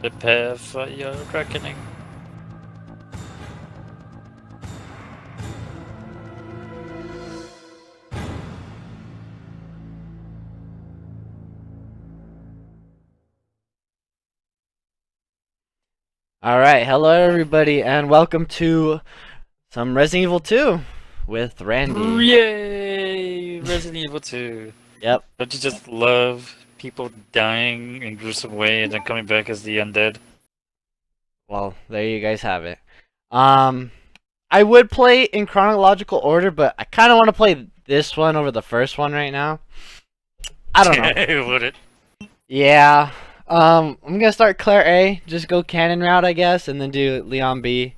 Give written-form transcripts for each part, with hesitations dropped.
Prepare for your reckoning. Alright, hello everybody, and welcome to some Resident Evil 2 with Randy. Yay! Resident Evil 2. Yep. Don't you just love people dying in gruesome way and then coming back as the undead? Well, there you guys have it. I would play in chronological order, but I kind of want to play this one over the first one right now. I don't know. Would it? Yeah. I'm gonna start Claire A, just go canon route, I guess, and then do Leon B.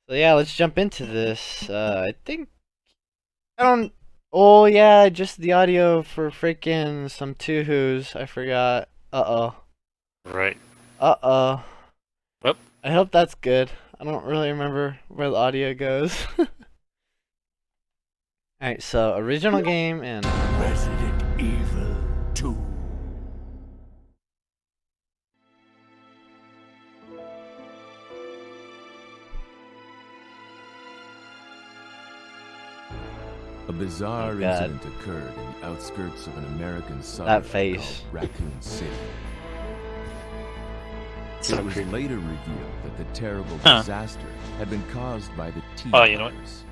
So yeah, let's jump into this. I think I don't. Oh yeah, just the audio for freaking some two who's. I forgot. Right. Uh oh. Well, I hope that's good. I don't really remember where the audio goes. Alright, so original game and Resident Evil 2. A bizarre Oh, God. incident occurred in the outskirts of an American suburb face. called Raccoon City. so It was creepy. later revealed that the terrible Huh. disaster had been caused by the T Oh, you know what? virus,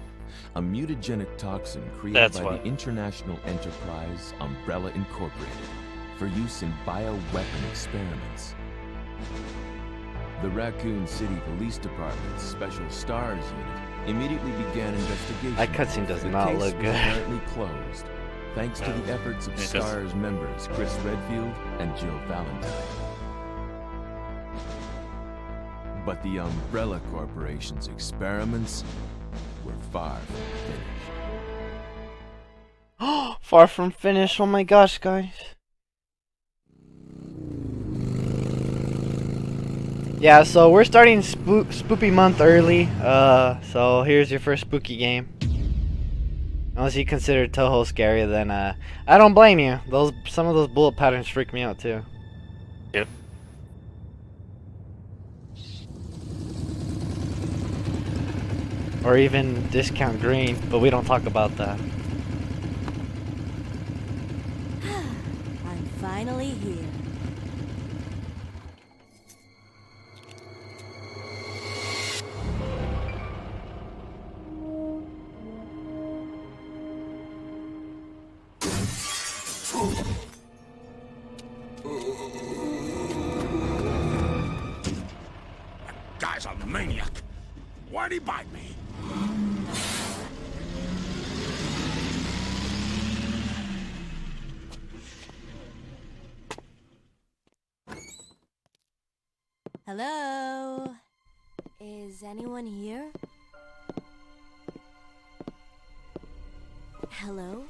a mutagenic toxin created That's by why. the international enterprise Umbrella Incorporated for use in bioweapon experiments. The Raccoon City Police Department's Special Stars Unit immediately began investigation. That cutscene does The not case look was good. apparently closed, thanks to No, the efforts of it does. STARS members Chris Redfield and Jill Valentine. But the Umbrella Corporation's experiments were far from finished. far from finish. Oh my gosh, guys. Yeah, so we're starting spoopy month early. So here's your first spooky game. Unless you consider Toho scary, then I don't blame you. Some of those bullet patterns freak me out too. Yep. Or even discount green, but we don't talk about that. I'm finally here. Guy's a maniac. Why'd he bite me? Hello? Is anyone here? Hello?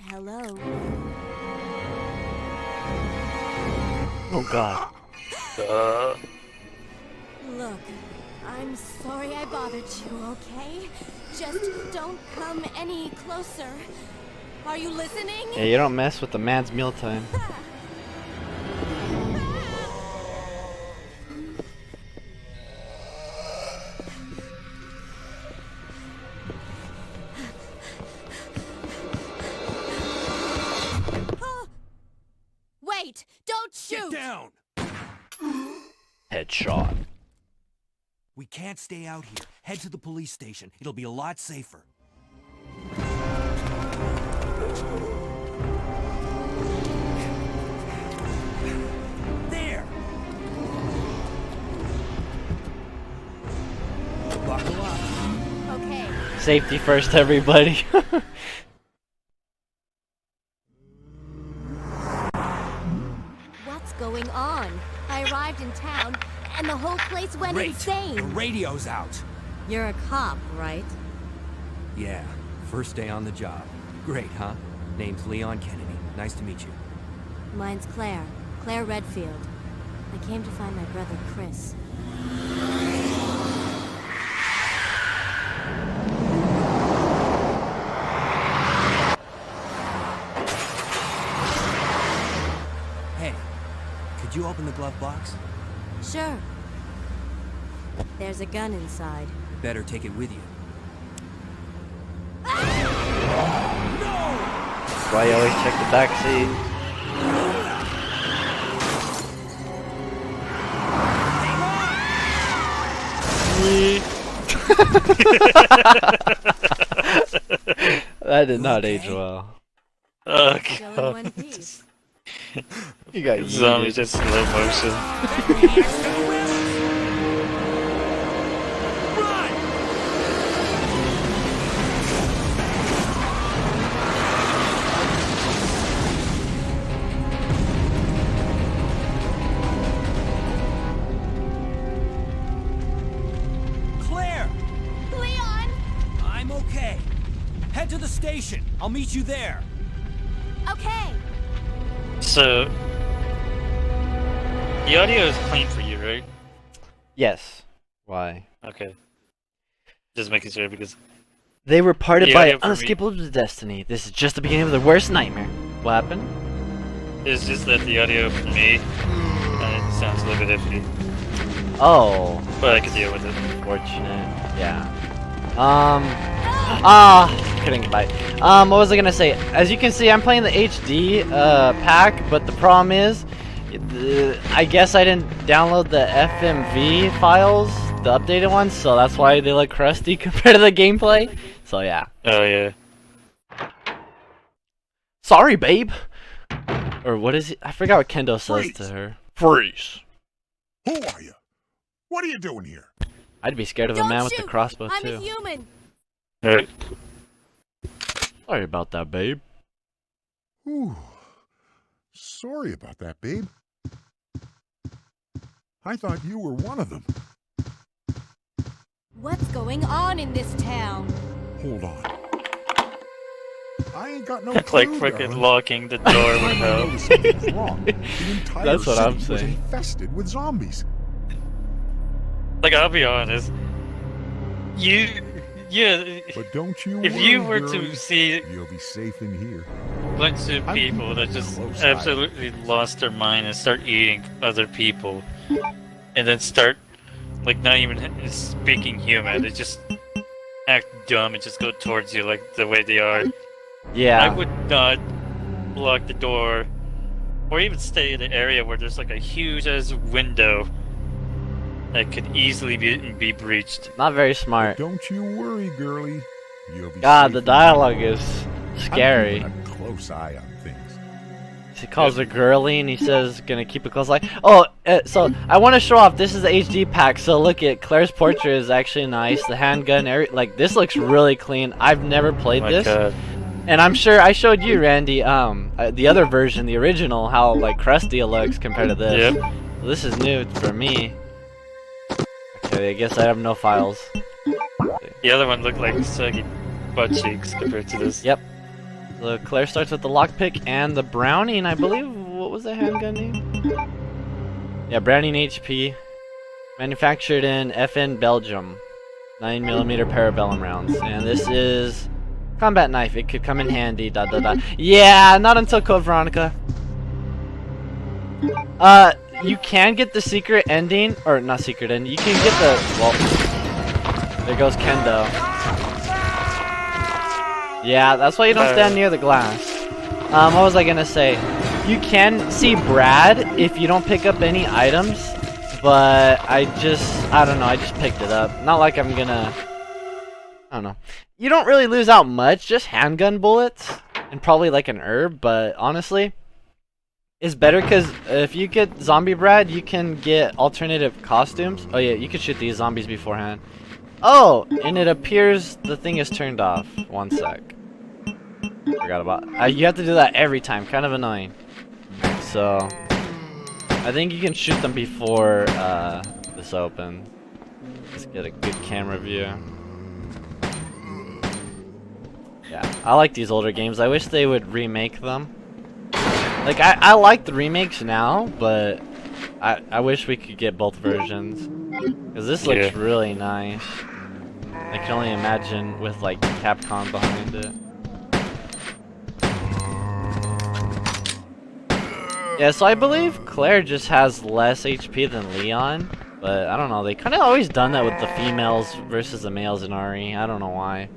Hello? Oh god. Look, I'm sorry I bothered you, okay? Just don't come any closer. Are you listening? Yeah, you don't mess with the man's mealtime. Wait! Don't shoot! Get down! Headshot. We can't stay out here. Head to the police station. It'll be a lot safer. There! Buckle up. Okay. Safety first, everybody. What's going on? I arrived in town, and the whole place went Great. The insane. radio's out. You're a cop, right? Yeah, first day on the job. Great, huh? Name's Leon Kennedy. Nice to meet you. Mine's Claire. Claire Redfield. I came to find my brother, Chris. Could you open the glove box? Sure. There's a gun inside. Better take it with you. That's why you always check the back seat. That did not age well. Oh Still in god. one piece. You got Zombies just slow motion. Claire! Leon! I'm okay. Head to the station. I'll meet you there. Okay. So, the audio is clean for you, right? Yes. Why? Okay. Just making sure because They were parted The by audio for me- unescapable destiny. This is just the beginning of the worst nightmare. What happened? it's just that the audio for me it sounds a little bit iffy, Oh, but I can deal with it. fortunate. Yeah. Kidding, bye. What was I gonna say? As you can see, I'm playing the HD pack, but the problem is, I guess I didn't download the FMV files, the updated ones, so that's why they look crusty compared to the gameplay. So yeah. Oh yeah. Sorry, babe. Or what is it? I forgot what Kendo says Freeze. to her. Freeze. Who are you? What are you doing here? I'd be scared of a Don't man with shoot. a crossbow I'm too. a human. Alright. Sorry about that, babe. Ooh. Sorry about that, babe. I thought you were one of them. What's going on in this town? Hold on. I ain't got no Like clue, freaking darling. locking the door with I no. know something's wrong. The entire That's what I'm city was saying. infested with zombies. Like I'll be honest. Yeah. But don't you If worry, you were girlie. to see You'll be safe in here. a bunch of I'm people that keeping a just close eye. absolutely lost their mind and start eating other people, and then start like not even speaking human, they just act dumb and just go towards you like the way they are. Yeah. I would not lock the door, or even stay in an area where there's like a huge as window that could easily be breached. Not very smart. Don't you worry, girlie. You'll be God, safe the in dialogue here. is I'm scary. keeping a close eye on things. She calls her girly and he says gonna keep a close eye. Oh, so I want to show off. This is the HD pack. So look at Claire's portrait is actually nice. The handgun, like this looks really clean. I've never played My this, God. and I'm sure I showed you, Randy, the other version, the original, how like crusty it looks compared to this. Yep. This is new for me. Okay, I guess I have no files. The other one looked like saggy butt cheeks compared to this. Yep. So Claire starts with the lockpick and the Browning, I believe. What was the handgun name? Yeah, Browning HP. Manufactured in FN Belgium. 9mm parabellum rounds. And this is combat knife. It could come in handy. Da da da. Yeah, not until Code Veronica. You can get the secret ending, or not secret ending. You can get the well. There goes Kendo. Yeah, that's why you don't stand near the glass. What was I gonna say? You can see Brad if you don't pick up any items, but I don't know, I just picked it up. Not like I'm gonna, I don't know. You don't really lose out much, just handgun bullets, and probably like an herb, but honestly, it's better because if you get Zombie Brad, you can get alternative costumes. Oh yeah, you can shoot these zombies beforehand. Oh, and it appears the thing is turned off. One sec. Forgot about. You have to do that every time. Kind of annoying. So, I think you can shoot them before this opens. Let's get a good camera view. Yeah, I like these older games. I wish they would remake them. Like I like the remakes now, but I wish we could get both versions. Because this looks really nice. I can only imagine with like Capcom behind it. Yeah, so I believe Claire just has less HP than Leon, but I don't know. They kind of always done that with the females versus the males in RE. I don't know why.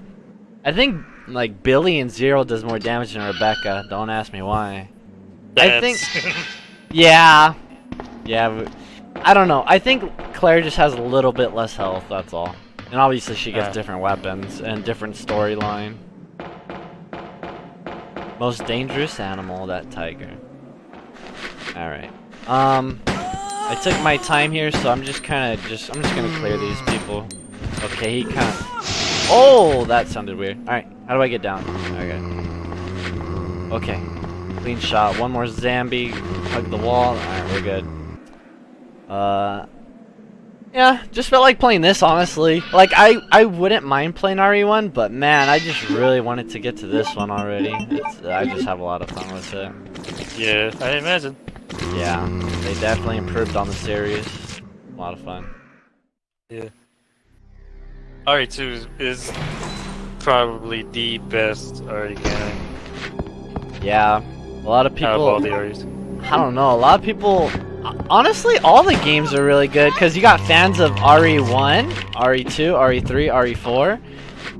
I think like Billy and Zero does more damage than Rebecca. Don't ask me why. I think. Yeah. Yeah. I don't know. I think Claire just has a little bit less health. That's all. And obviously she gets different weapons and different storyline. Most dangerous animal, that tiger. Alright. I took my time here, so I'm just gonna clear these people. Okay, he kinda... Oh, that sounded weird. Alright, how do I get down? Okay. Clean shot. One more Zambi. Hug the wall. Alright, we're good. Yeah, just felt like playing this, honestly. Like, I wouldn't mind playing RE1, but man, I just really wanted to get to this one already. I just have a lot of fun with it. Yeah, I imagine. Yeah, they definitely improved on the series. A lot of fun. Yeah. RE2 is probably the best RE game Yeah, a lot of out of people... all the REs. I don't know, a lot of people... Honestly, all the games are really good, because you got fans of RE1, RE2, RE3, RE4,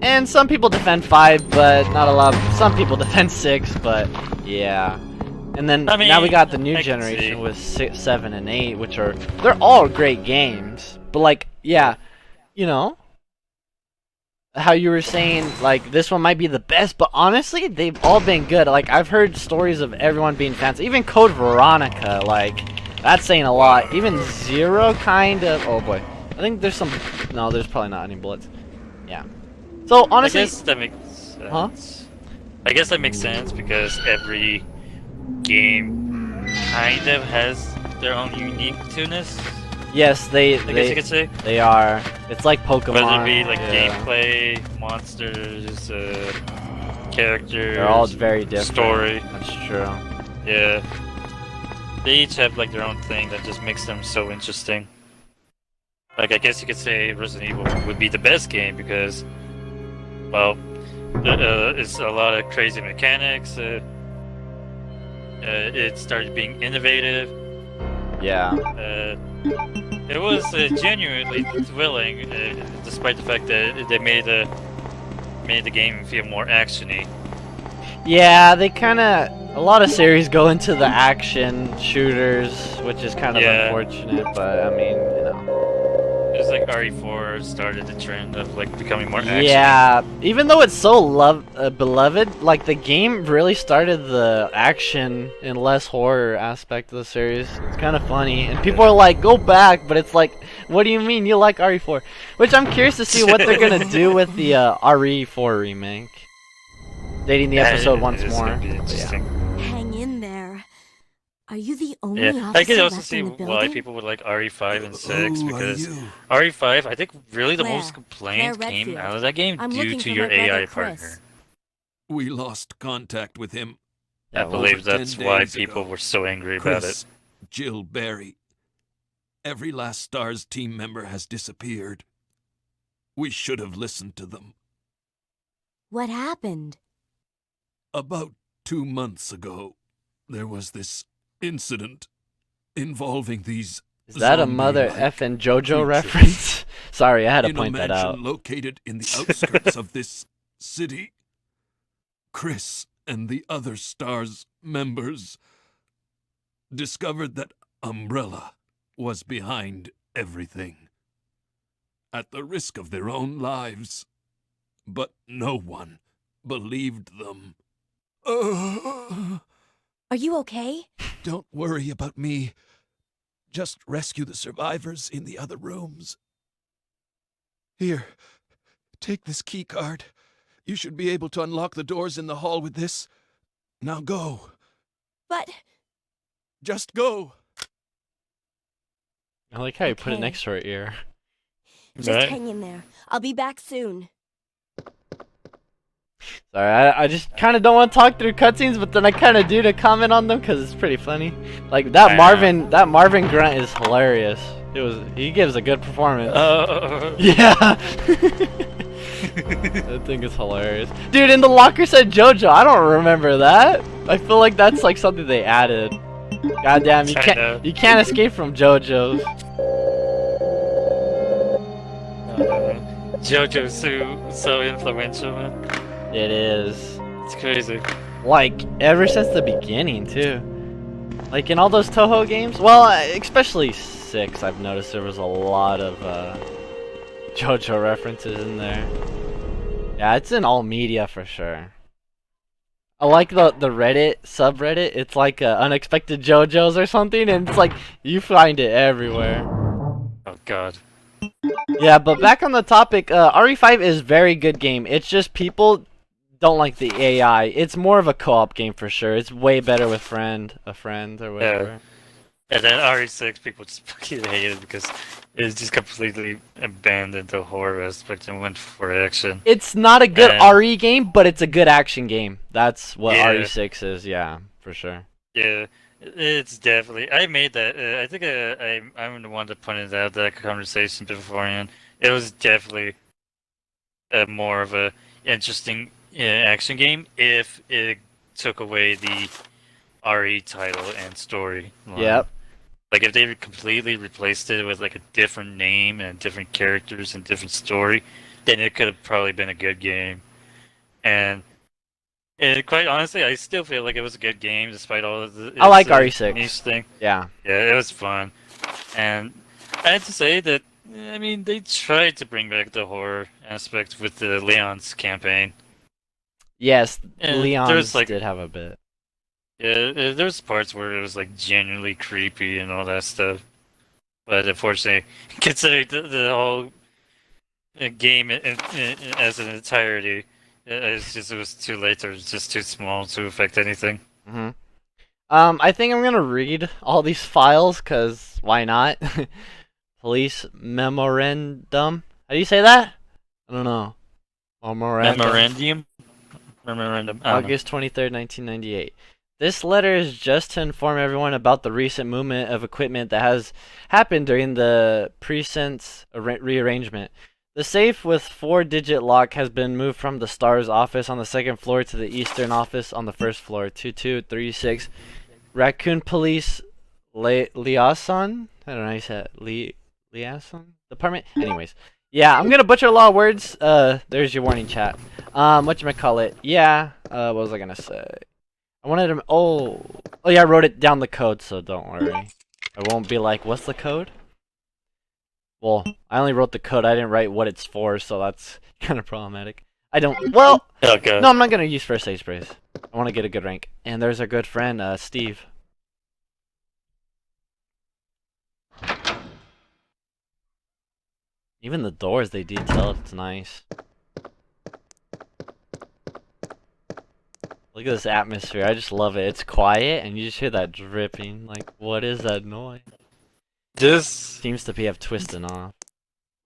and some people defend 5, but not a lot. Some people defend 6, but yeah. And then I mean, now we got the new I can see. generation with 6, 7, and 8, which are... They're all great games, but like, yeah, you know? How you were saying, like, this one might be the best, but honestly, they've all been good. Like, I've heard stories of everyone being fans. Even Code Veronica, like... That's saying a lot. Even Zero kind of... Oh boy. I think there's some... No, there's probably not any bullets. Yeah. So, honestly... I guess that makes sense. Huh? I guess that makes sense because every game kind of has their own uniqueness. Yes, I guess you could say. they are. It's like Pokemon. Whether it be like yeah. gameplay, monsters, characters. They're all very different. Story. That's true. Yeah. They each have like their own thing that just makes them so interesting. Like I guess you could say Resident Evil would be the best game because, well, it's a lot of crazy mechanics. It started being innovative. Yeah. It was genuinely thrilling, despite the fact that they made the game feel more actiony. Yeah, they kind of... A lot of series go into the action shooters, which is kind of unfortunate, but I mean, you know. It's like RE4 started the trend of like becoming more action. Yeah, even though it's so beloved, like the game really started the action and less horror aspect of the series. It's kind of funny, and people are like, "Go back," but it's like, what do you mean you like RE4? Which I'm curious to see what they're gonna do with the RE4 remake. Dating the episode once more. Gonna be interesting. Hang in there. Are you the only Yeah, officer I can also left see in the why building? people would like RE5 and 6 Who are because you? RE5, I think really the Claire. most complaints Claire came Redfield. out of that game I'm due looking to for your my brother, AI Chris. partner. We lost contact with him. I well, believe over 10 that's why days people ago. were so angry about it. Chris, Jill Barry. Every last STARS team member has disappeared. We should have listened to them. What happened? About 2 months ago, there was this incident involving these Is that a Mother zombie-like effing JoJo creatures reference? Sorry, I had to in point a that mansion out. located in the outskirts of this city. Chris and the other STARS members discovered that Umbrella was behind everything, at the risk of their own lives. But no one believed them. Are you okay? Don't worry about me. Just rescue the survivors in the other rooms. Here, take this key card. You should be able to unlock the doors in the hall with this. Now go. But Just go. I like how you put it Okay. next to her ear. just Right. hang in there. I'll be back soon. Sorry, I just kind of don't want to talk through cutscenes, but then I kind of do to comment on them because it's pretty funny. Like that Marvin grunt is hilarious. He gives a good performance. Yeah. That thing is hilarious. Dude, in the locker said JoJo. I don't remember that. I feel like that's like something they added. Goddamn, I know. you can't escape from JoJo's. JoJo's so influential, man. It is. It's crazy. Like, ever since the beginning, too. Like, in all those Toho games, well, especially 6, I've noticed there was a lot of JoJo references in there. Yeah, it's in all media for sure. I like the Reddit subreddit. It's like unexpected JoJo's or something, and it's like you find it everywhere. Oh god. Yeah, but back on the topic, RE5 is a very good game. It's just people don't like the AI. It's more of a co-op game for sure. It's way better with a friend or whatever. And then RE6, people just fucking hate it because it's just completely abandoned the horror aspect and went for action. It's not a good And- RE game, but it's a good action game. That's what Yeah. RE6 is, yeah, for sure. Yeah, it's definitely. I made that. I think I'm the one that pointed out that conversation beforehand. It was definitely more of a interesting action game if it took away the RE title and story. Yep. Like if they completely replaced it with like a different name and different characters and different story, then it could have probably been a good game. And quite honestly, I still feel like it was a good game despite all of the. I like its, RE6. niche thing. Yeah. Yeah, it was fun, and I have to say that I mean they tried to bring back the horror aspect with the Leon's campaign. Yes, And Leon there's, like- did have a bit. Yeah, there's parts where it was like genuinely creepy and all that stuff, but unfortunately, considering the whole game as an entirety, it was too late. Or it was just too small to affect anything. hmm I think I'm gonna read all these files, cause why not? Police memorandum. How do you say that? I don't know. Memorandum. I don't know. August 23rd, 1998. This letter is just to inform everyone about the recent movement of equipment that has happened during the precinct's rearrangement. The safe with 4-digit lock has been moved from the STARS office on the second floor to the eastern office on the first floor. 2236 Raccoon Police Liaison? I don't know how you say it. Liaison? Department? Anyways. Yeah, I'm gonna butcher a lot of words. There's your warning, chat. Whatchamacallit? Yeah, what was I gonna say? I wanted to. Oh yeah, I wrote it down the code, so don't worry. I won't be like, what's the code? Well, I only wrote the code. I didn't write what it's for, so that's kind of problematic. I don't. Well, Okay. no, I'm not gonna use first aid sprays. I want to get a good rank. And there's our good friend, Steve. Even the doors they detailed, it's nice. Look at this atmosphere. I just love it. It's quiet, and you just hear that dripping. Like, what is that noise? This Seems to be have twisting off.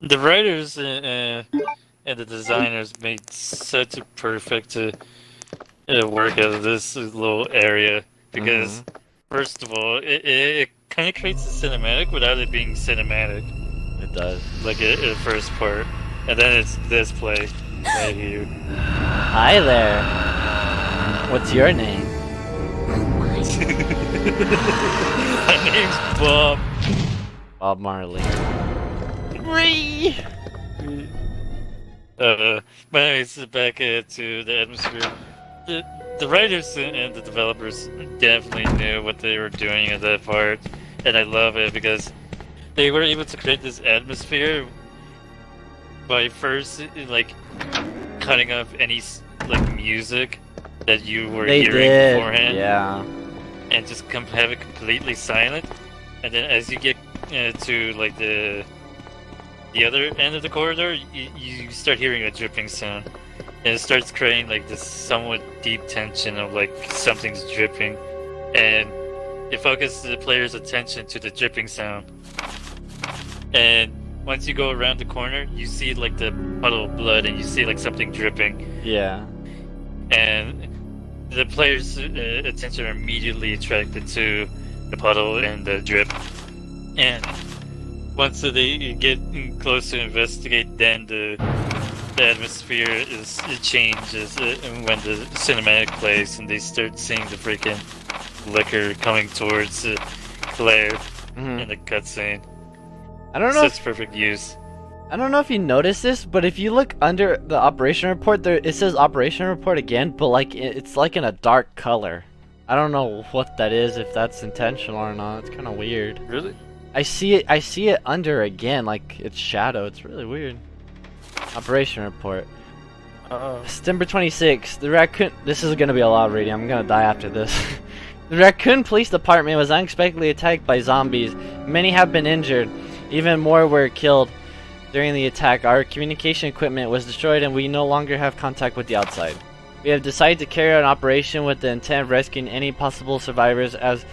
the writers and the designers made such a perfect work out of this little area because first of all, it kind of creates a cinematic without it being cinematic, It does. like the first part, and then it's this play right here. Hi there. What's your name? My name's Bob. Bob Marley. Ree. But anyways, back to the atmosphere. The writers and the developers definitely knew what they were doing at that part, and I love it because they were able to create this atmosphere by first like cutting off any like music that you were They hearing did. beforehand, Yeah. and just have it completely silent. And then as you get to like the other end of the corridor, you start hearing a dripping sound, and it starts creating like this somewhat deep tension of like something's dripping, and it focuses the player's attention to the dripping sound. And once you go around the corner, you see like the puddle of blood, and you see like something dripping, Yeah. and the player's attention are immediately attracted to the puddle and the drip. And once they get close to investigate, then the atmosphere it changes when the cinematic plays, and they start seeing the freaking liquor coming towards Claire Mhm. in the cutscene. I don't know. Such perfect use. I don't know if you noticed this, but if you look under the operation report, there it says operation report again, but like it's like in a dark color. I don't know what that is, if that's intentional or not. It's kind of weird. Really? I see it under again, like it's shadow. It's really weird. Operation report. September 26th. The raccoon. This is gonna be a lot of reading. I'm gonna die after this. The Raccoon Police Department was unexpectedly attacked by zombies. Many have been injured. Even more were killed during the attack. Our communication equipment was destroyed and we no longer have contact with the outside. We have decided to carry out an operation with the intent of rescuing any possible survivors as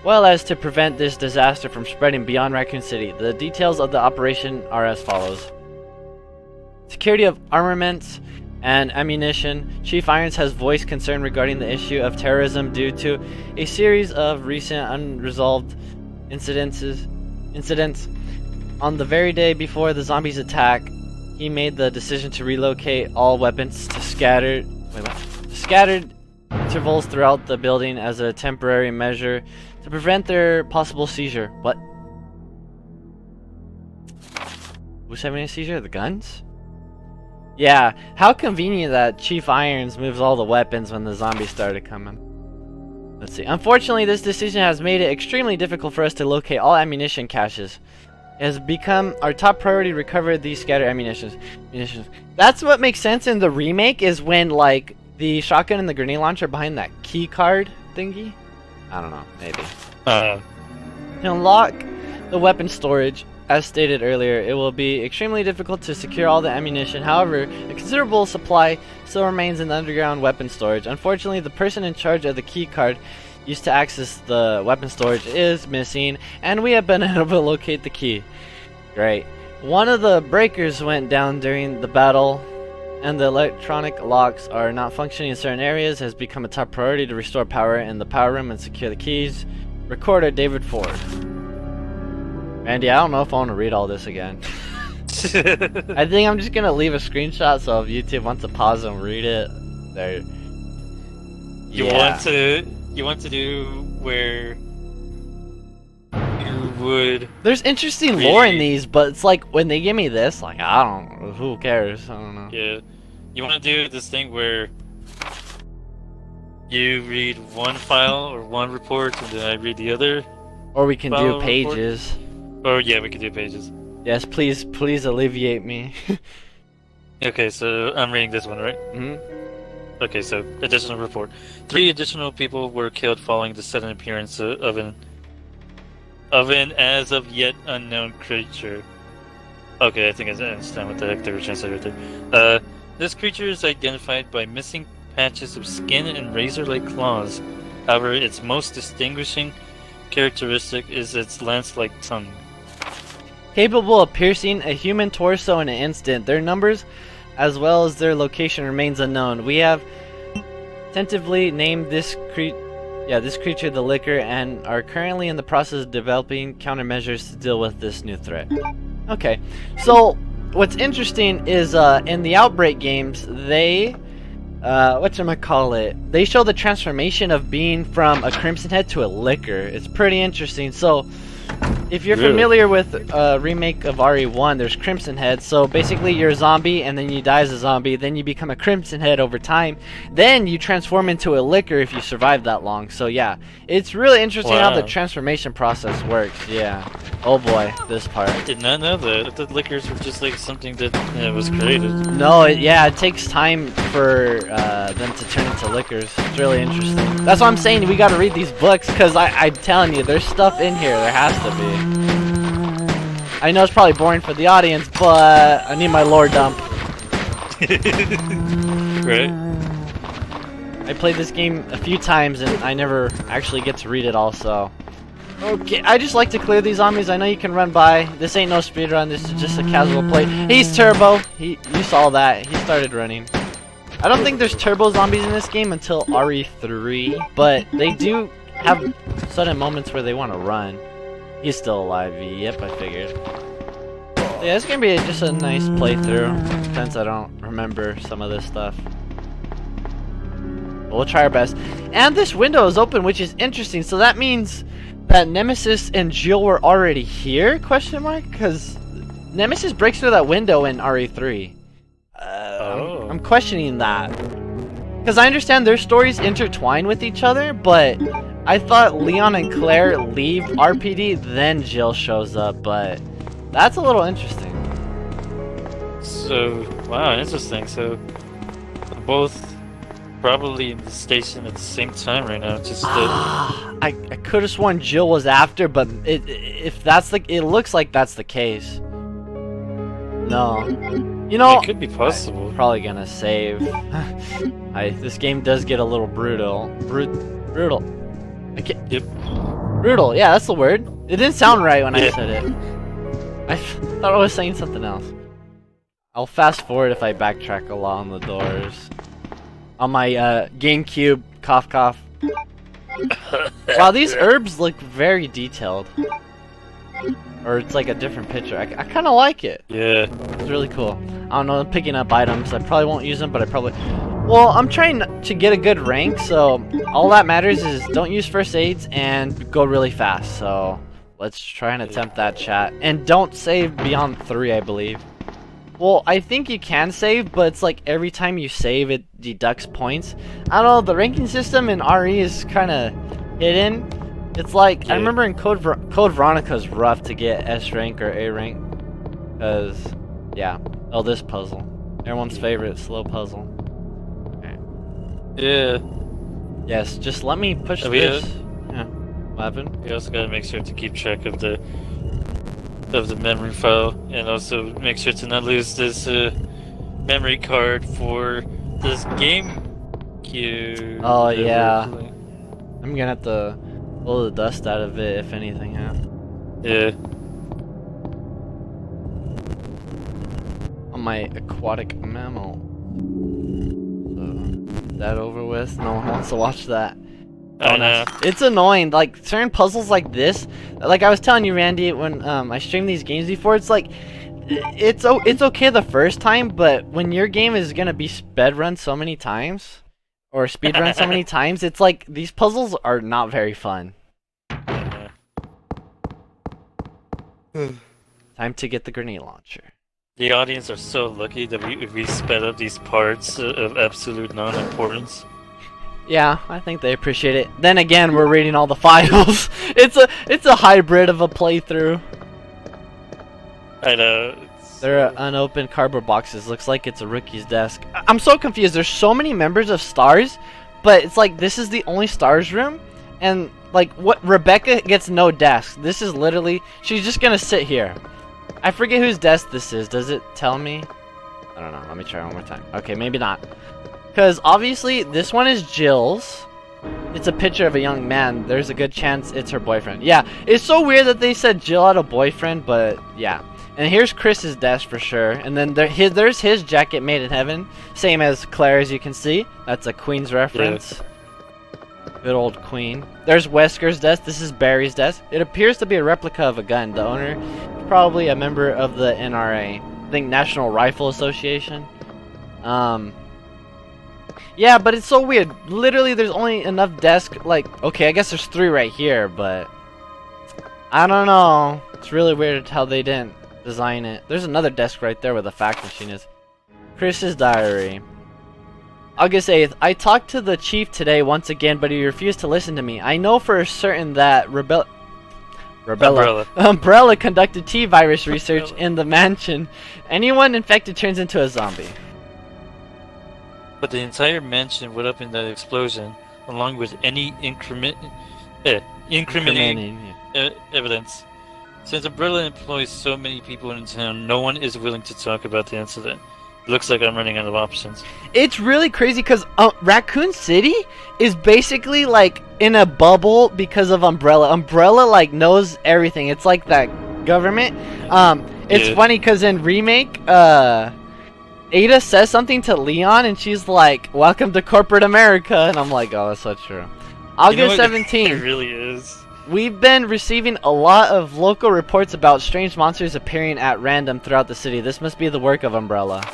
well as to prevent this disaster from spreading beyond Raccoon City. The details of the operation are as follows. Security of armaments and ammunition. Chief Irons has voiced concern regarding the issue of terrorism due to a series of recent unresolved incidents. On the very day before the zombies' attack, he made the decision to relocate all weapons to scattered intervals throughout the building as a temporary measure to prevent their possible seizure. What? Who's having a seizure? The guns? Yeah, how convenient that Chief Irons moves all the weapons when the zombies started coming. Let's see. Unfortunately, this decision has made it extremely difficult for us to locate all ammunition caches. It has become our top priority to recover these scattered ammunitions. That's what makes sense in the remake, is when like the shotgun and the grenade launcher are behind that key card thingy. I don't know, maybe. To unlock the weapon storage, as stated earlier, it will be extremely difficult to secure all the ammunition. However, a considerable supply still remains in the underground weapon storage. Unfortunately, the person in charge of the key card used to access the weapon storage is missing, and we have been able to locate the key. Great. One of the breakers went down during the battle, and the electronic locks are not functioning in certain areas. It has become a top priority to restore power in the power room and secure the keys. Recorder David Ford. Randy, I don't know if I want to read all this again. I think I'm just gonna leave a screenshot, so if YouTube wants to pause and read it, there. You want to do where you would. There's interesting lore in these, but it's like when they give me this, like I don't. Who cares? I don't know. Yeah, you want to do this thing where you read one file or one report, and then I read the other. Or we can do Report. pages. Or yeah, we could do pages. Yes, please alleviate me. Okay, so I'm reading this one, right? Mm-hmm. Okay, so additional report. 3 additional people were killed following the sudden appearance of an as of yet unknown creature. Okay, I think I understand what the heck they were trying to say right there. This creature is identified by missing patches of skin and razor-like claws. However, its most distinguishing characteristic is its lance-like tongue. Capable of piercing a human torso in an instant. Their numbers, as well as their location, remains unknown. We have tentatively named this creature the Licker, and are currently in the process of developing countermeasures to deal with this new threat. Okay, so what's interesting is in the Outbreak games, they they show the transformation of being from a Crimson Head to a Licker. It's pretty interesting. So if you're familiar with remake of RE1, there's Crimson Head. So basically you're a zombie and then you die as a zombie, then you become a Crimson Head over time, then you transform into a Licker if you survive that long. So yeah, it's really interesting how the transformation process works. Yeah. Oh boy, this part. I did not know that. I thought liquors were just like something that was created. No, it takes time for them to turn into liquors. It's really interesting. That's why I'm saying we gotta read these books, because I'm telling you, there's stuff in here. There has to be. I know it's probably boring for the audience, but I need my lore dump. Right? I played this game a few times, and I never actually get to read it all, so... Okay, I just like to clear these zombies. I know you can run by. This ain't no speedrun, this is just a casual play. He's turbo. You saw that. He started running. I don't think there's turbo zombies in this game until RE3, but they do have sudden moments where they want to run. He's still alive. Yep, I figured. Yeah, it's gonna be just a nice playthrough, since I don't remember some of this stuff. we'll try our best. And this window is open, which is interesting. So that means that Nemesis and Jill were already here? Question mark? Because Nemesis breaks through that window in RE3. I'm questioning that. Because I understand their stories intertwine with each other, but I thought Leon and Claire leave RPD, then Jill shows up, but that's a little interesting. So, wow, interesting. So, both probably in the station at the same time right now. Just I could have sworn Jill was after, but if that's the, it looks like that's the case. No, you know, it could be possible. Probably gonna save. This game does get a little brutal. Brutal. I can't. Yep. Brutal. Yeah, that's the word. It didn't sound right when I said it. I thought I was saying something else. I'll fast forward if I backtrack a lot on the doors. On my GameCube, cough cough. Wow, these herbs look very detailed. Or it's like a different picture. I kind of like it. Yeah. It's really cool. I don't know, picking up items. I probably won't use them, but I probably... Well, I'm trying to get a good rank, so all that matters is don't use first aids and go really fast. So let's try and attempt that, chat. And don't save beyond 3, I believe. Well, I think you can save, but it's like every time you save, it deducts points. I don't know, the ranking system in RE is kind of hidden. It's like, I remember in Code Veronica's rough to get S rank or A rank. Because, yeah. Oh, this puzzle. Everyone's favorite slow puzzle. Okay. Yeah. Yes, just let me push this. Yeah. What happened? We also gotta make sure to keep track of the memory file, and also make sure to not lose this memory card for this GameCube. Oh yeah. I'm gonna have to blow the dust out of it if anything happens. Yeah. On my aquatic mammal. So, that over with? No one wants to watch that. I know. It's annoying, like certain puzzles like this, like I was telling you, Randy, when I streamed these games before, it's like it's okay the first time, but when your game is gonna be sped run so many times or speed run so many times, it's like these puzzles are not very fun. Time to get the grenade launcher. The audience are so lucky that we sped up these parts of absolute non-importance. Yeah, I think they appreciate it. Then again, we're reading all the files. It's a hybrid of a playthrough. I know. They're unopened cardboard boxes. Looks like it's a rookie's desk. I'm so confused. There's so many members of Stars, but it's like this is the only Stars room, and like what Rebecca gets no desk. This is literally she's just gonna sit here. I forget whose desk this is. Does it tell me? I don't know. Let me try one more time. Okay, maybe not. Because obviously this one is Jill's. It's a picture of a young man. There's a good chance it's her boyfriend. Yeah, it's so weird that they said Jill had a boyfriend, but yeah. And here's Chris's desk for sure. And then there's his jacket made in heaven. Same as Claire, as you can see. That's a Queen's reference. Yeah. Good old Queen. There's Wesker's desk. This is Barry's desk. It appears to be a replica of a gun. The owner is probably a member of the NRA. I think National Rifle Association. Yeah, but it's so weird. Literally, there's only enough desk. Like, okay, I guess there's 3 right here, but I don't know. It's really weird how they didn't design it. There's another desk right there where the fax machine is. Chris's diary. August 8th. I talked to the chief today once again, but he refused to listen to me. I know for certain that Umbrella conducted T-virus research in the mansion. Anyone infected turns into a zombie. But the entire mansion went up in that explosion, along with any incriminating evidence. Since Umbrella employs so many people in town, no one is willing to talk about the incident. Looks like I'm running out of options. It's really crazy because Raccoon City is basically like in a bubble because of Umbrella. Umbrella like knows everything. It's like that government. It's funny because in Remake, Ada says something to Leon and she's like, "Welcome to corporate America," and I'm like, "Oh, that's so true." August 17th. It really is. We've been receiving a lot of local reports about strange monsters appearing at random throughout the city. This must be the work of Umbrella.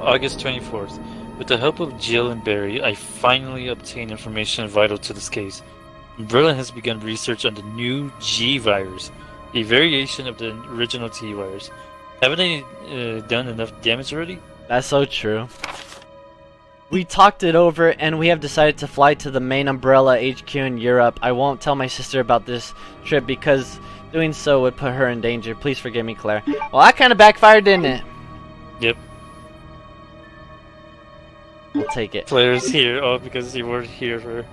August 24th. With the help of Jill and Barry, I finally obtained information vital to this case. Umbrella has begun research on the new G virus, a variation of the original T virus. Haven't they done enough damage already? That's so true. We talked it over and we have decided to fly to the main Umbrella HQ in Europe. I won't tell my sister about this trip because doing so would put her in danger. Please forgive me, Claire. Well, that kind of backfired, didn't it? Yep. We'll take it. Claire's here, all because you weren't here for...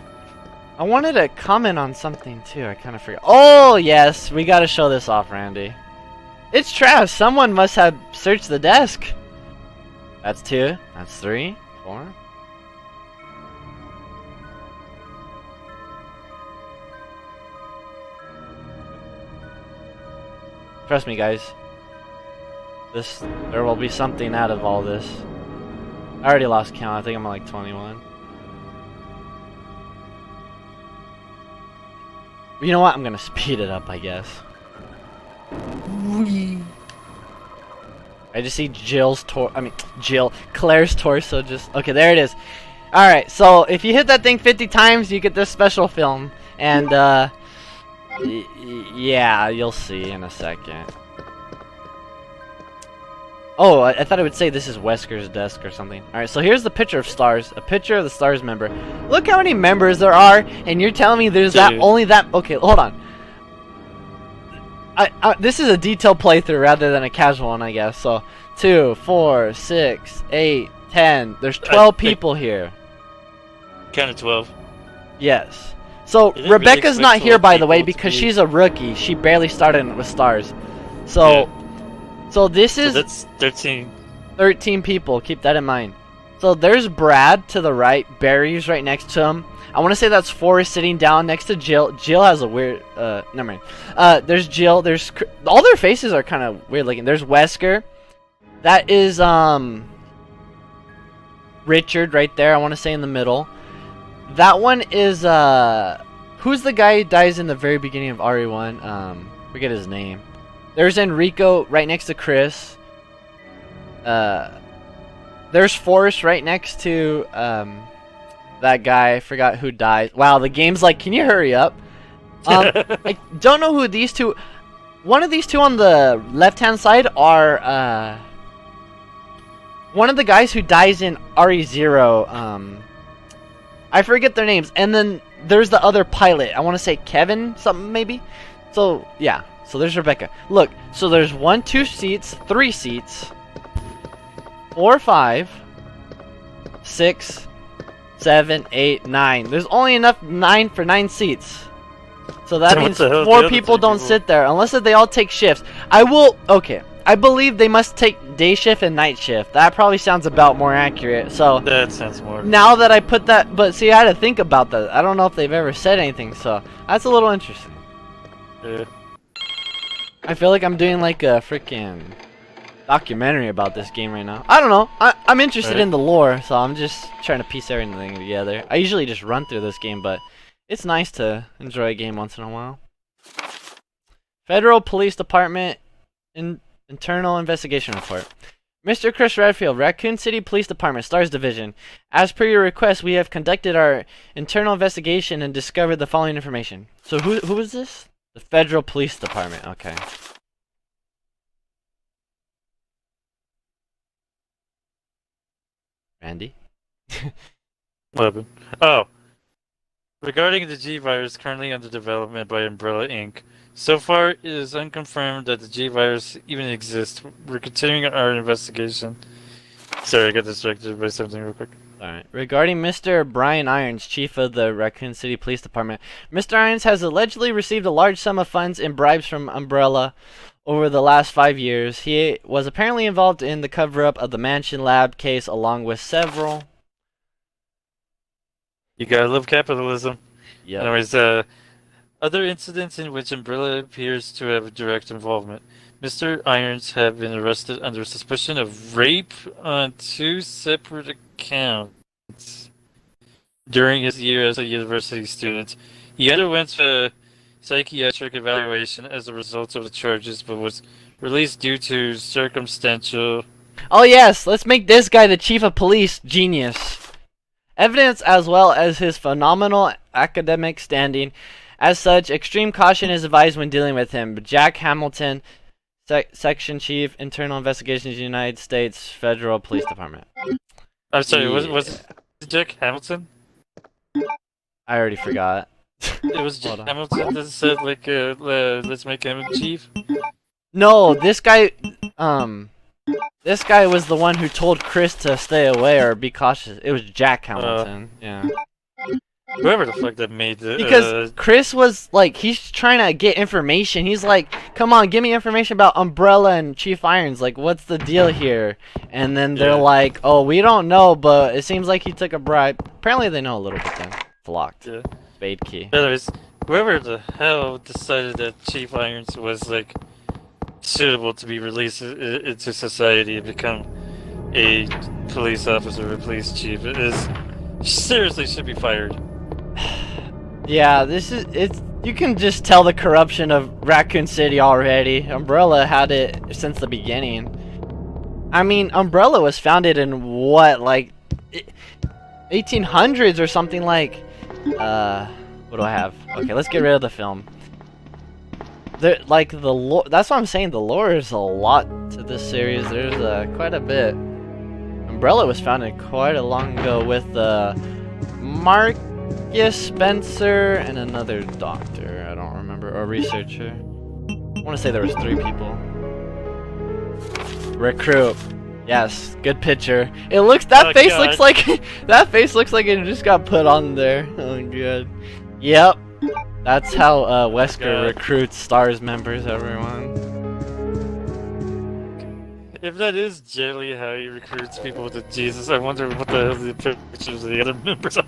I wanted to comment on something too. I kind of forgot. Oh, yes. We got to show this off, Randy. It's trash. Someone must have searched the desk. That's 2. That's 3. 4. Trust me, guys. There will be something out of all this. I already lost count. I think I'm at like 21. You know what? I'm gonna speed it up, I guess. I just see Claire's torso just... Okay, there it is. Alright, so if you hit that thing 50 times, you get this special film. And, yeah, you'll see in a second. Oh, I thought it would say this is Wesker's desk or something. Alright, so here's the picture of Stars. A picture of the Stars member. Look how many members there are, and you're telling me there's only that... Okay, hold on. This is a detailed playthrough rather than a casual one, I guess. So, 2, 4, 6, 8, 10. There's 12 people here. Kind of 12. Yes. So, They didn't Rebecca's really not expect here, 12 by the way, people to because be- she's a rookie. She barely started with Stars. So, so this So is... that's 13. 13 people, keep that in mind. So there's Brad to the right, Barry's right next to him. I want to say that's Forrest sitting down next to Jill. Jill has a weird, never mind. There's Jill, there's, all their faces are kind of weird looking. There's Wesker. That is, Richard right there, I want to say in the middle. That one is, who's the guy who dies in the very beginning of RE1? Forget his name. There's Enrico right next to Chris. There's Forrest right next to that guy. I forgot who died. Wow, the game's like, can you hurry up? I don't know who these two... One of these two on the left-hand side are one of the guys who dies in RE0. I forget their names. And then there's the other pilot. I want to say Kevin something maybe. So, yeah. So there's Rebecca. Look, so there's 1, 2 seats, 3 seats, 4, 5, 6, 7, 8, 9. There's only enough 9 for 9 seats. So that What means the hell is the 4 other people 3 don't people? sit there unless they all take shifts. Okay. I believe they must take day shift and night shift. That probably sounds about more accurate. So That sounds more... now that I put that, but see, I had to think about that. I don't know if they've ever said anything, so that's a little interesting. Yeah. I feel like I'm doing like a freaking documentary about this game right now. I don't know. I'm interested Right. in the lore, so I'm just trying to piece everything together. I usually just run through this game, but it's nice to enjoy a game once in a while. Federal Police Department Internal Investigation Report. Mr. Chris Redfield, Raccoon City Police Department, Stars Division. As per your request, we have conducted our internal investigation and discovered the following information. So who is this? The Federal Police Department. Okay. Randy? What happened? Oh. Regarding the G virus currently under development by Umbrella Inc., so far it is unconfirmed that the G virus even exists. We're continuing our investigation. Sorry, I got distracted by something real quick. Alright. Regarding Mr. Brian Irons, chief of the Raccoon City Police Department, Mr. Irons has allegedly received a large sum of funds in bribes from Umbrella over the last 5 years. He was apparently involved in the cover-up of the Mansion Lab case along with several... You gotta love capitalism. Yep. Anyways, other incidents in which Umbrella appears to have direct involvement. Mr. Irons have been arrested under suspicion of rape on 2 separate accounts during his year as a university student. He underwent a psychiatric evaluation as a result of the charges, but was released due to circumstantial Oh yes, let's make this guy the chief of police. Genius. Evidence as well as his phenomenal academic standing. As such, extreme caution is advised when dealing with him. Jack Hamilton, Section Chief, Internal Investigations, United States Federal Police Department. I'm sorry, Yeah. was it Jack Hamilton? I already forgot. It was Jack Hold on. Hamilton that said, like, let's make him chief? No, this guy was the one who told Chris to stay away or be cautious. It was Jack Hamilton. Yeah. Whoever the fuck that made it. Because Chris was like, he's trying to get information. He's like, come on, give me information about Umbrella and Chief Irons. Like, what's the deal here? And then they're Yeah. like, oh, we don't know, but it seems like he took a bribe. Apparently they know a little bit then. It's locked. Yeah. Spade key. Anyways, whoever the hell decided that Chief Irons was, like, suitable to be released into society and become a police officer or police chief is seriously should be fired. Yeah, it's you can just tell the corruption of Raccoon City already. Umbrella had it since the beginning. I mean, Umbrella was founded in what, like 1800s or something like. What do I have? Okay, let's get rid of the film. Like the lore, that's what I'm saying. The lore is a lot to this series. There's quite a bit. Umbrella was founded quite a long ago with Marcus Spencer and another doctor. I don't remember, or researcher. I want to say there was 3 people. Recruit. Yes, good picture. It looks Oh, face God. looks like that face looks like it just got put on there. Oh god. Yep. That's how Wesker God. recruits STARS members, everyone. If that is generally how he recruits people to Jesus, I wonder what the hell the pictures of the other members are.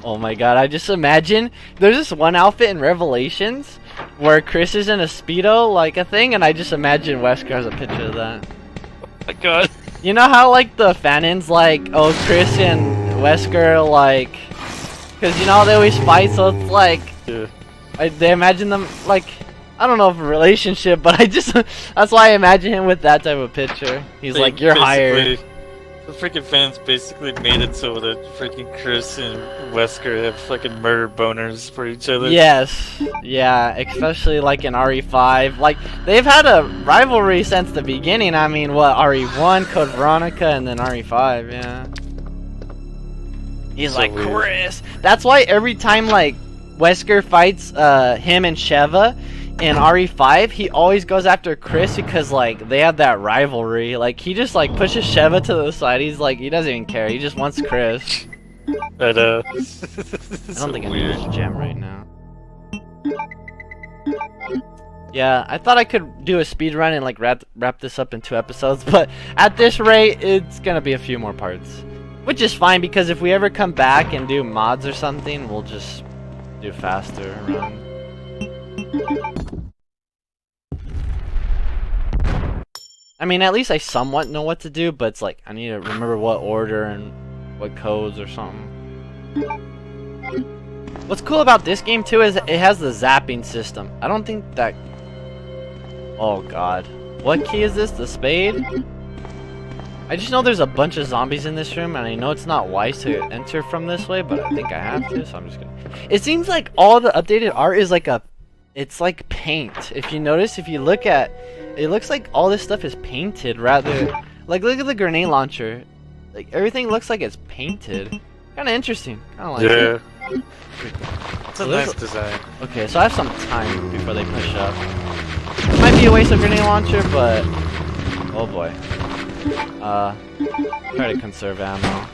Oh my god, I just imagine there's this one outfit in Revelations where Chris is in a Speedo, like a thing, and I just imagine Wesker has a picture of that. Oh my god. You know how, like, the fanins, like, oh, Chris and Wesker, like, because, you know, they always fight, so it's like, Yeah. they imagine them, like, I don't know if a relationship, but I just, that's why I imagine him with that type of picture. He's like, you're hired. The freaking fans basically made it so that freaking Chris and Wesker have fucking murder boners for each other. Yes, yeah, especially like in RE5. Like, they've had a rivalry since the beginning. I mean, what, RE1, Code Veronica, and then RE5, yeah. He's So like, weird. Chris. That's why every time, like, Wesker fights him and Sheva in RE5, he always goes after Chris because, like, they have that rivalry. Like, he just, like, pushes Sheva to the side. He's like, he doesn't even care. He just wants Chris. But, I don't think I need this gem right now. Yeah, I thought I could do a speed run and, like, wrap this up in 2 episodes, but at this rate, it's gonna be a few more parts. Which is fine, because if we ever come back and do mods or something, we'll just do faster run. I mean, at least I somewhat know what to do, but it's like, I need to remember what order and what codes or something. What's cool about this game, too, is it has the zapping system. I don't think that... Oh, God. What key is this? The spade? I just know there's a bunch of zombies in this room, and I know it's not wise to enter from this way, but I think I have to, so I'm just gonna... It seems like all the updated art is like a... It's like paint. If you notice, if you look at... It looks like all this stuff is painted rather... Like, look at the grenade launcher. Like, everything looks like it's painted. Kinda interesting. Kinda like it. Yeah. It's a So nice this- design. Okay, so I have some time before they push up. It might be a waste of grenade launcher, but... Oh boy. Try to conserve ammo.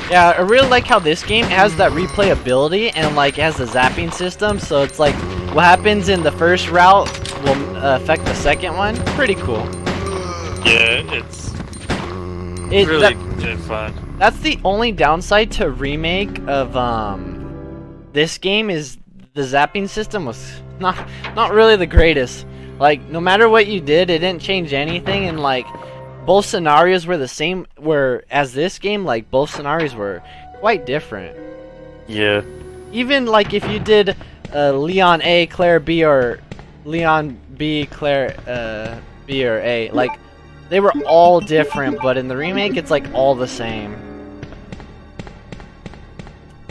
Yeah, I really like how this game has that replayability and like it has the zapping system, so it's like what happens in the first route will affect the second one. Pretty cool. Yeah, it's It, really that- good fun. That's the only downside to remake of this game is the zapping system was not really the greatest. Like, no matter what you did, it didn't change anything, and like both scenarios were the same. Whereas this game, like both scenarios were quite different. Yeah. Even like if you did Leon A, Claire B, or Leon B, Claire B or A. Like, they were all different, but in the remake, it's like all the same.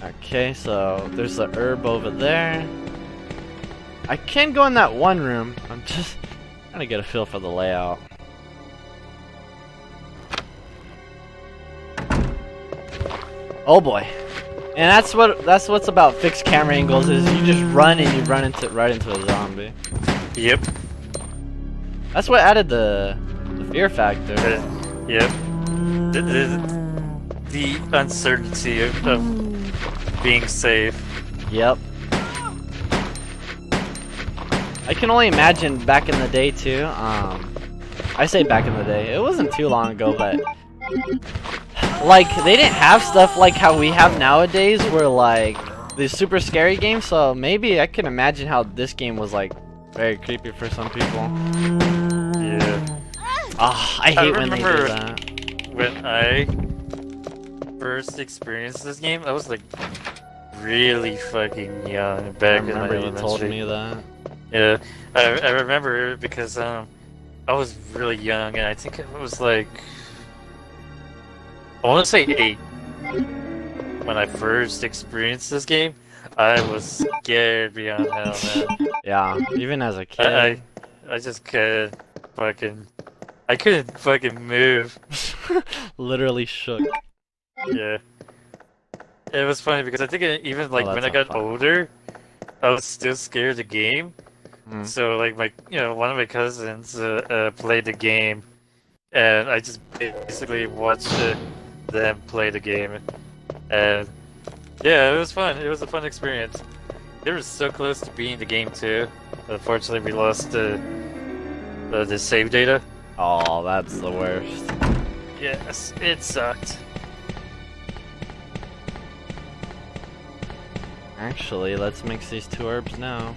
Okay, so there's the herb over there. I can go in that one room. I'm just trying to get a feel for the layout. Oh boy. And that's what's about fixed camera angles is you just run and you run right into a zombie. Yep. That's what added the fear factor. Yep. The uncertainty of being safe. Yep. I can only imagine back in the day too. I say back in the day. It wasn't too long ago, but like they didn't have stuff like how we have nowadays, where like these super scary games. So maybe I can imagine how this game was like very creepy for some people. Yeah. Ah, I hate when they do that. When I first experienced this game, I was like really fucking young I back in remember you elementary. told me that. Yeah, I remember because I was really young, and I think it was like I want to say 8 when I first experienced this game. I was scared beyond hell, man. Yeah, even as a kid. I just couldn't I couldn't fucking move. Literally shook. Yeah. It was funny because I think even like Oh, when I that's got older, I was still scared of the game. Mm. So like one of my cousins played the game, and I just basically watched them play the game, and yeah, it was fun. It was a fun experience. They were so close to beating the game too. Unfortunately, we lost the save data. Oh, that's the worst. Yes, it sucked. Actually, let's mix these two herbs now.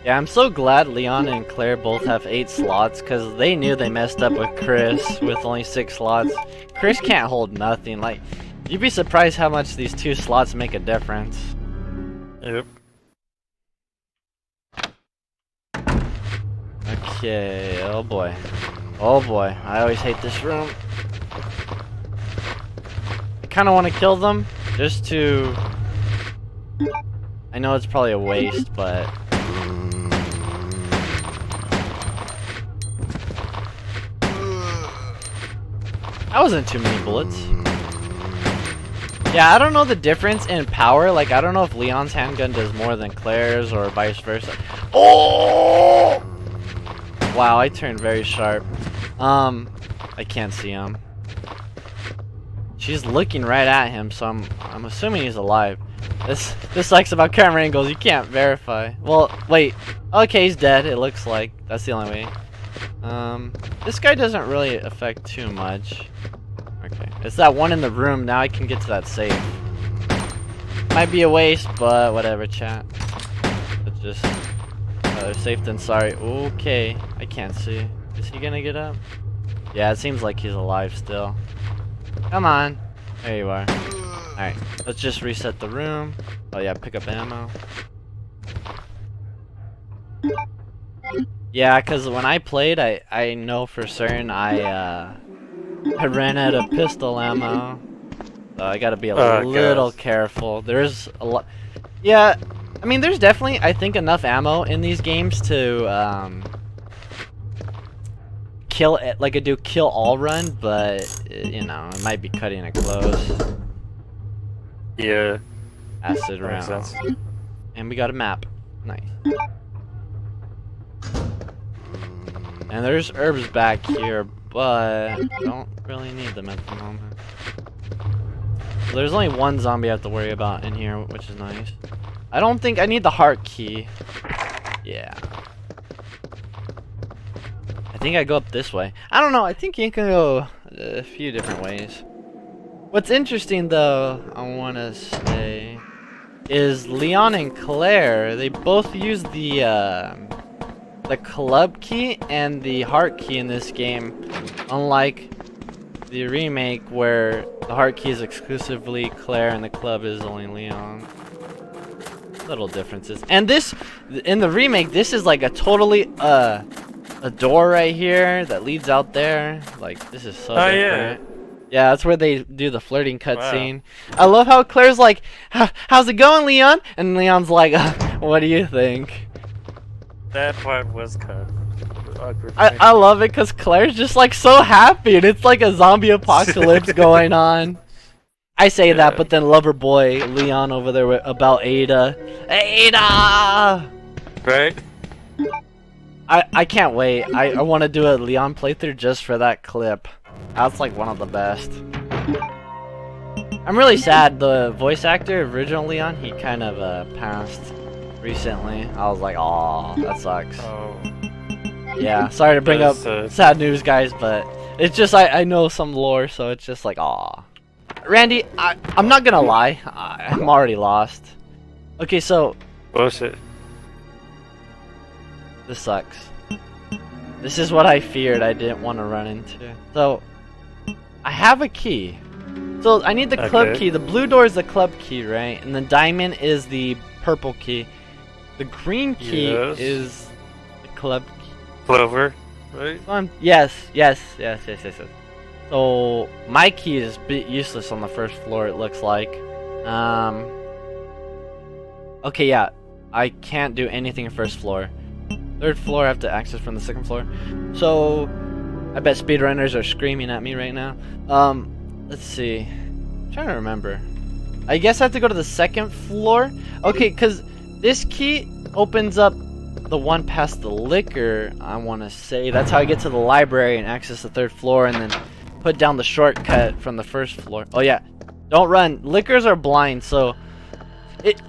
Yeah, I'm so glad Leon and Claire both have 8 slots, because they knew they messed up with Chris with only 6 slots. Chris can't hold nothing. Like, you'd be surprised how much these 2 slots make a difference. Yep. Okay, oh boy. Oh boy, I always hate this room. I kind of want to kill them, just to... I know it's probably a waste, but... That wasn't too many bullets. Yeah, I don't know the difference in power. Like, I don't know if Leon's handgun does more than Claire's or vice versa. Oh! Wow, I turned very sharp. I can't see him. She's looking right at him, so I'm assuming he's alive. This sucks about camera angles. You can't verify. Well, wait. Okay, he's dead. It looks like that's the only way. This guy doesn't really affect too much. Okay, it's that one in the room. Now I can get to that safe. Might be a waste, but whatever, chat. It's just better safe than sorry. Okay, I can't see. Is he gonna get up? Yeah, it seems like he's alive still. Come on. There you are. Alright, let's just reset the room. Oh yeah, pick up ammo. Yeah, because when I played, I know for certain I ran out of pistol ammo. So I gotta be a little careful. There's a lot... Yeah, I mean, there's definitely, I think, enough ammo in these games to, kill it, like a do kill all run, but, you know, it might be cutting it close. Yeah. Acid That makes round. sense. And we got a map. Nice. And there's herbs back here, but don't really need them at the moment. There's only one zombie I have to worry about in here, which is nice. I don't think I need the heart key. Yeah. I think I go up this way. I don't know, I think you can go a few different ways. What's interesting though, I want to say, is Leon and Claire, they both use the club key and the heart key in this game, unlike the remake where the heart key is exclusively Claire and the club is only Leon. little differences. And this, in the remake, this is like a totally a door right here that leads out there. Like this is so different. Yeah, that's where they do the flirting cutscene. I love how Claire's like, "How's it going, Leon?" And Leon's like, "What do you think?" That part was kind of awkward. I love it because Claire's just like so happy, and it's like a zombie apocalypse going on. I say that, but then lover boy Leon over there about Ada. Ada! Right? I can't wait. I want to do a Leon playthrough just for that clip. That's like one of the best. I'm really sad. The voice actor, original Leon, he kind of passed recently. I was like, aw, that sucks. Oh. Yeah, sorry to bring up sad news, guys, but it's just I know some lore, so it's just like, aw. Randy, I'm not gonna lie. I'm already lost. Okay, so Bullshit. this sucks. This is what I feared I didn't want to run into. So, I have a key. So, I need the club key. The blue door is the club key, right? And the diamond is the purple key. The green key is the club key. Clover, right? So yes. So, my key is a bit useless on the first floor, it looks like. Okay, yeah. I can't do anything on first floor. Third floor, I have to access from the second floor. So, I bet speedrunners are screaming at me right now. Let's see. I'm trying to remember. I guess I have to go to the second floor. Okay, because this key opens up the one past the liquor, I want to say. That's how I get to the library and access the third floor and then put down the shortcut from the first floor. Oh, yeah. Don't run. Liquors are blind, so...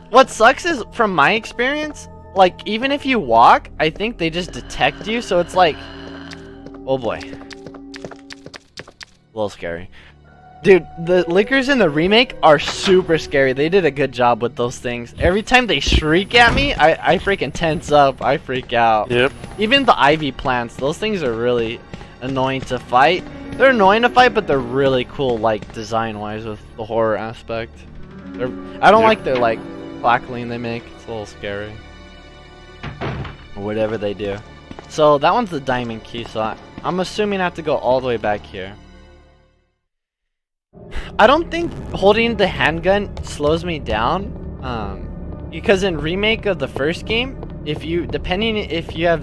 What sucks is, from my experience... Like, even if you walk, I think they just detect you, so it's like... Oh boy. A little scary. Dude, the liquors in the remake are super scary. They did a good job with those things. Every time they shriek at me, I freaking tense up. I freak out. Yep. Even the ivy plants, those things are really annoying to fight. They're annoying to fight, but they're really cool, like, design-wise with the horror aspect. I don't like their, like, crackling they make. It's a little scary. Or whatever they do. So that one's the diamond key, so I'm assuming I have to go all the way back here. I don't think holding the handgun slows me down, because in remake of the first game, if you have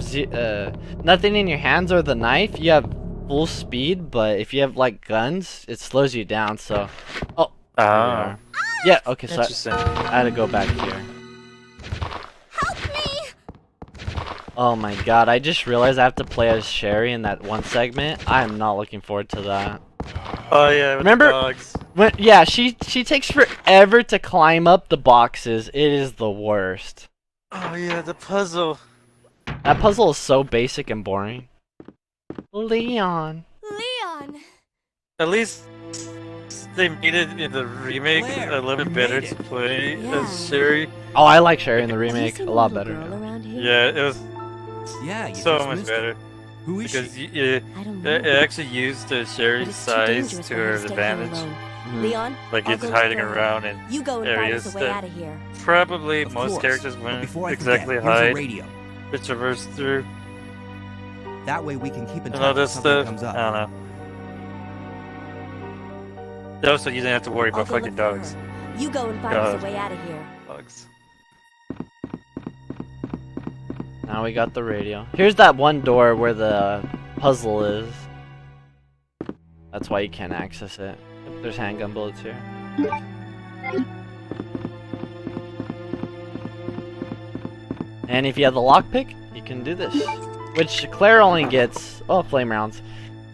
nothing in your hands or the knife, you have full speed, but if you have like guns, it slows you down. So, yeah, okay, so I had to go back here. Oh my god, I just realized I have to play as Sherry in that one segment. I am not looking forward to that. Oh yeah, with remember the dogs. Yeah, she takes forever to climb up the boxes. It is the worst. Oh yeah, the puzzle. That puzzle is so basic and boring. Leon. At least they made it in the remake a little bit better to play as Sherry. Oh, I like Sherry in the remake a lot better. Yeah, it was Yeah, you so just much missed better. it. Who is Because she? it actually used Sherry's size to her advantage. Leon, Like I'll it's go hiding look for her. around in You go and find areas us a way out that of here. probably Of most course. characters But wouldn't before I exactly forget, here's a hide radio. to traverse through. That way we can keep in And touch all if this something stuff. comes I up. don't know. Also, you didn't have to worry I'll about go fucking look for dogs. her. You go and find us a way out of here. Dogs. Now we got the radio. Here's that one door where the puzzle is. That's why you can't access it. Yep, there's handgun bullets here. And if you have the lockpick, you can do this. Which Claire only gets, flame rounds.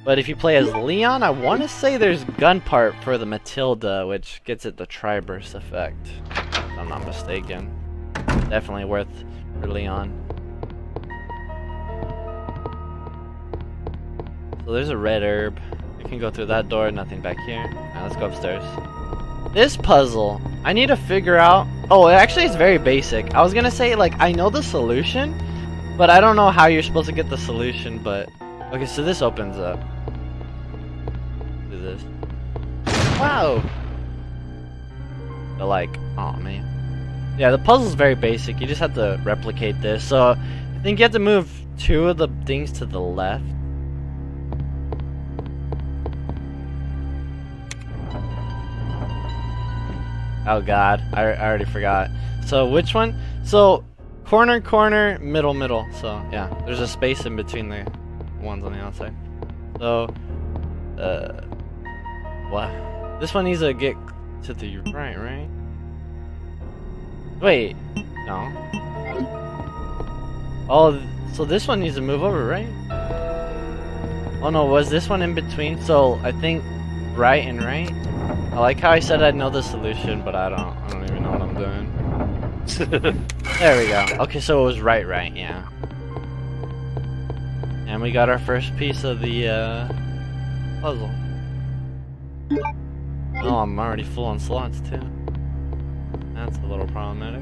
But if you play as Leon, I want to say there's gun part for the Matilda, which gets it the tri-burst effect. If I'm not mistaken. Definitely worth for Leon. So there's a red herb. We can go through that door, nothing back here. Alright, let's go upstairs. This puzzle, I need to figure out... Oh, it actually is very basic. I was gonna say, like, I know the solution, but I don't know how you're supposed to get the solution, but... Okay, so this opens up. Do this. Wow! But like, oh man. Yeah, the puzzle's very basic. You just have to replicate this. So I think you have to move 2 of the things to the left. Oh god, I already forgot. So which one? So corner, corner, middle, middle. So yeah, there's a space in between the ones on the outside. So what? This one needs to get to the right, right? Wait, no. Oh, so this one needs to move over, right? Oh no, was this one in between? So I think right and right. I like how I said I'd know the solution, but I don't even know what I'm doing. There we go. Okay, so it was right, yeah. And we got our first piece of the puzzle. Oh, I'm already full on slots too. That's a little problematic.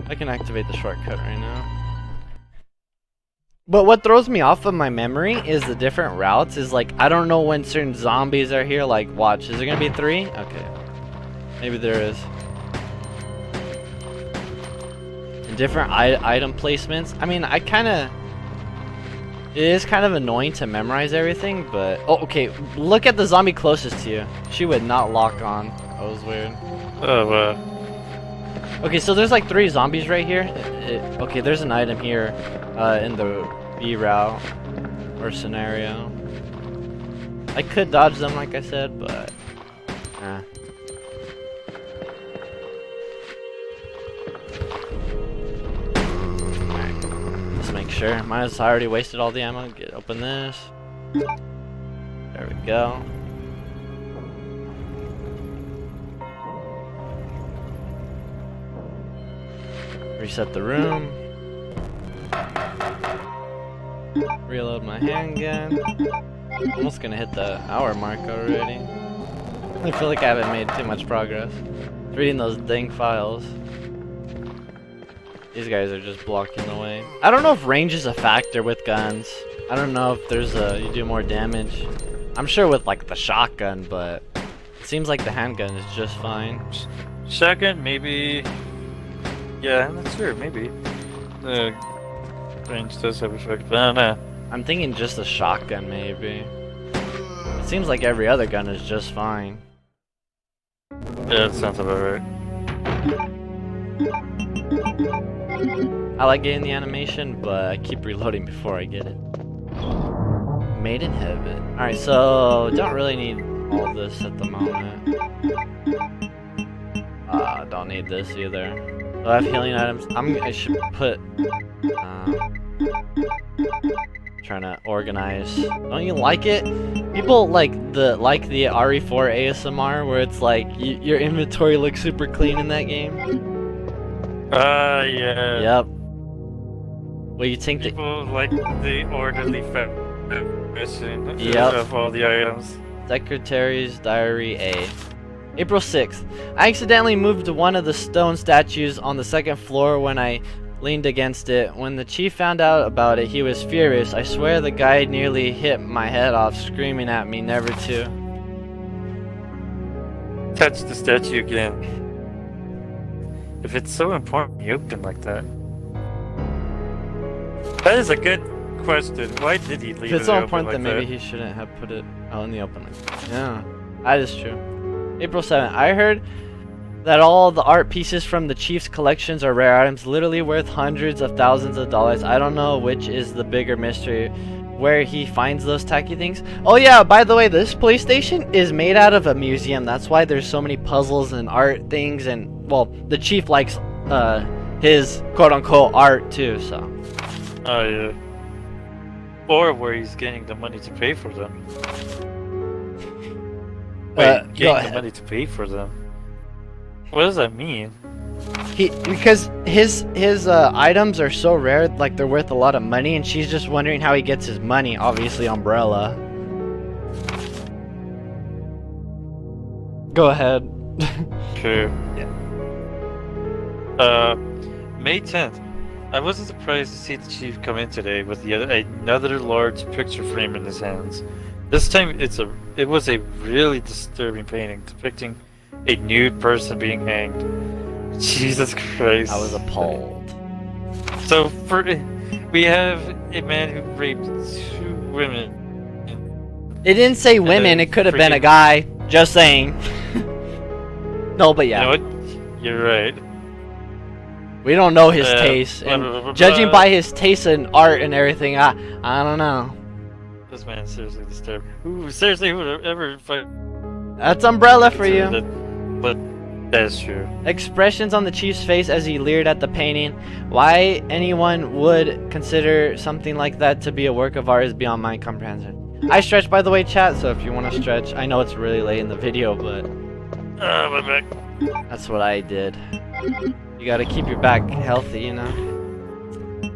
I can activate the shortcut right now. But what throws me off of my memory is the different routes. Is like, I don't know when certain zombies are here. Like, watch, is there gonna be 3? Okay. Maybe there is. And different item placements. I mean, it is kind of annoying to memorize everything, but... Oh, okay, look at the zombie closest to you. She would not lock on. That was weird. Oh, Okay, so there's like 3 zombies right here. Okay, there's an item here in the B route or scenario. I could dodge them, like I said, but Alright, let's make sure. Mine has already wasted all the ammo. Open this. There we go. Reset the room. Reload my handgun. Almost gonna hit the hour mark already. I feel like I haven't made too much progress. Reading those dang files. These guys are just blocking the way. I don't know if range is a factor with guns. I don't know if there's you do more damage. I'm sure with like the shotgun, but it seems like the handgun is just fine. shotgun, maybe. Yeah, I'm not sure. Maybe. The range does have effect, but I don't know. I'm thinking just a shotgun, maybe. It seems like every other gun is just fine. Yeah, that sounds about right. I like getting the animation, but I keep reloading before I get it. Made in heaven. Alright, so don't really need all this at the moment. Don't need this either. Do I have healing items? I should put trying to organize. Don't you like it? People like the RE4 ASMR where it's like your inventory looks super clean in that game. Yeah. Yep. Well, you think that People like the orderly fashion Yep. of all the items. Secretary's Diary A. April 6th. I accidentally moved one of the stone statues on the 2nd floor when I leaned against it. When the chief found out about it, he was furious. I swear the guy nearly hit my head off, screaming at me never to Touch the statue again. If it's so important, you open like that. That is a good question. Why did he leave If it it's so open important, like then maybe that? he shouldn't have put it in the open. Yeah, that is true. April 7th. I heard that all the art pieces from the chief's collections are rare items, literally worth hundreds of thousands of dollars. I don't know which is the bigger mystery, where he finds those tacky things. Oh yeah, by the way, this police station is made out of a museum. That's why there's so many puzzles and art things, and well, the chief likes his quote-unquote art too, so. Oh yeah. Or where he's getting the money to pay for them. Wait, Go getting the ahead. money to pay for them? What does that mean? Because his items are so rare, like they're worth a lot of money, and she's just wondering how he gets his money. Obviously, Umbrella. Go ahead. True. May 10th. I wasn't surprised to see the chief come in today with another large picture frame in his hands. This time it was a really disturbing painting depicting a nude person being hanged. Jesus Christ. I was appalled. So we have a man who raped 2 women. It didn't say women, then it could have been a freaking- guy. Just saying. No, but yeah. You know what? You're right. We don't know his taste. blah, And blah, blah, blah, judging blah. by his taste in art and everything, I don't know. This man is seriously disturbed. Who seriously who would ever fight? That's Umbrella for you. But that is true. Expressions on the chief's face as he leered at the painting. Why anyone would consider something like that to be a work of art is beyond my comprehension. I stretch, by the way, chat, so if you want to stretch, I know it's really late in the video, but My back. that's what I did. You gotta keep your back healthy, you know?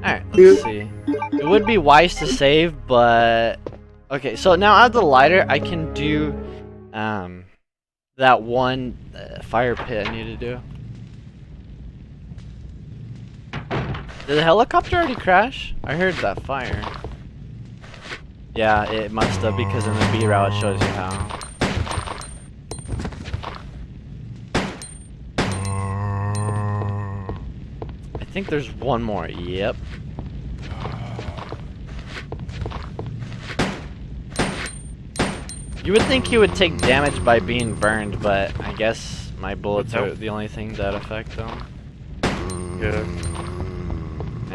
Alright, let's see. It would be wise to save, but... Okay, so now out of the lighter, I can do that one fire pit I need to do. Did the helicopter already crash? I heard that fire. Yeah, it must have, because in the B route it shows you how. I think there's one more. Yep. You would think he would take damage by being burned, but I guess my bullets are the only thing that affect them. Yeah.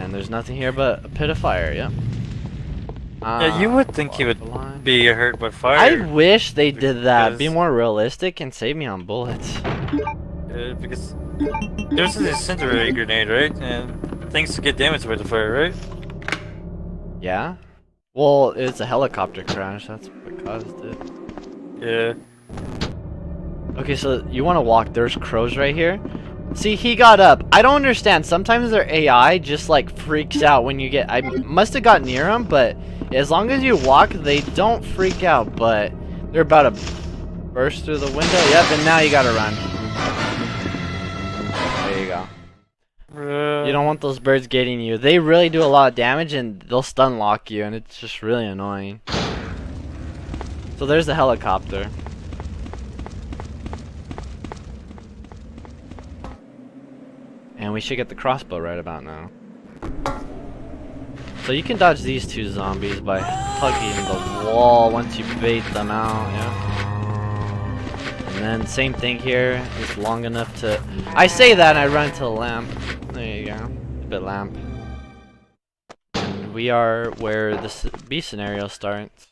And there's nothing here but a pit of fire. Yep. Yeah, you would think he would be hurt by fire. I wish they did that. Be because- more realistic and save me on bullets. Because there's an incendiary grenade, right? And things get damaged by the fire, right? Yeah? Well, it's a helicopter crash. That's what caused it. Yeah. Okay, so you want to walk. There's crows right here. See, he got up. I don't understand. Sometimes their AI just like freaks out when you get... I must have got near them, but as long as you walk, they don't freak out. But they're about to burst through the window. Yep, and now you gotta run. There you go. You don't want those birds getting you. They really do a lot of damage and they'll stun lock you, and it's just really annoying. So there's the helicopter. And we should get the crossbow right about now. So you can dodge these 2 zombies by hugging the wall once you bait them out, yeah. And then same thing here, it's long enough to... I say that and I run to the lamp. There you go, a bit lamp. And we are where the B scenario starts.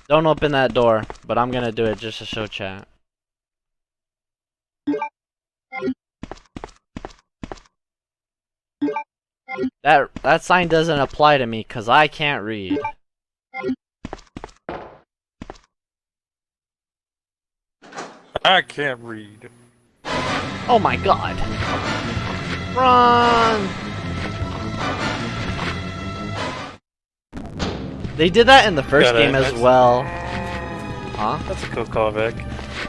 Don't open that door, but I'm gonna do it just to show chat. That sign doesn't apply to me because I can't read. I can't read. Oh my god. Run! They did that in the first Got it. game as well. Huh? That's a cool callback.